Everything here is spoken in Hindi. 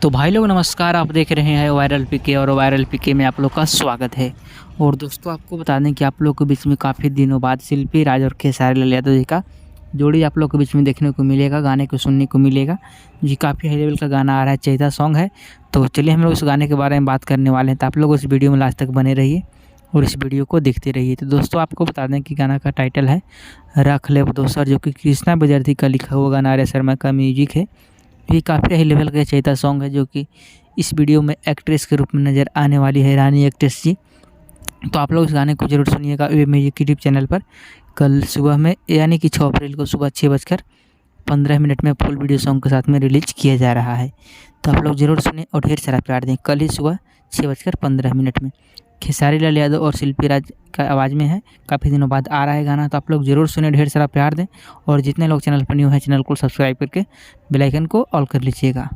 तो भाई लोग नमस्कार, आप देख रहे हैं वायरल पीके और वायरल पीके में आप लोग का स्वागत है। और दोस्तों आपको बता दें कि आप लोग के बीच में काफ़ी दिनों बाद शिल्पी राज और खेसारी लाल यादव जी का जोड़ी आप लोग के बीच में देखने को मिलेगा, गाने को सुनने को मिलेगा जी। काफ़ी हाई लेवल का गाना आ रहा है, चैता सॉन्ग है। तो चलिए हम लोग उस गाने के बारे में बात करने वाले हैं, तो आप लोग उस वीडियो में लास्ट तक बने रहिए और इस वीडियो को देखते रहिए। तो दोस्तों आपको बता दें कि गाना का टाइटल है रख ले दोसर, जो कि कृष्णा विद्यार्थी का लिखा हुआ गाना आर्या शर्मा का म्यूजिक है। ये काफ़ी हाई लेवल का चैता सॉन्ग है, जो कि इस वीडियो में एक्ट्रेस के रूप में नज़र आने वाली है रानी एक्ट्रेस जी। तो आप लोग इस गाने को जरूर सुनिएगा वे म्यूजिक यूट्यूब चैनल पर। कल सुबह में यानी कि 6 अप्रैल को सुबह 6:15 में फुल वीडियो सॉन्ग के साथ में रिलीज किया जा रहा है। तो आप लोग ज़रूर सुने और ढेर सारा प्यार दें। कल ही सुबह 6:15 में खेसारी लाल यादव और शिल्पी राज का आवाज़ में है, काफ़ी दिनों बाद आ रहा है गाना। तो आप लोग ज़रूर सुने, ढेर सारा प्यार दें और जितने लोग चैनल पर न्यू हैं चैनल को सब्सक्राइब करके बेल आइकन को ऑल कर लीजिएगा।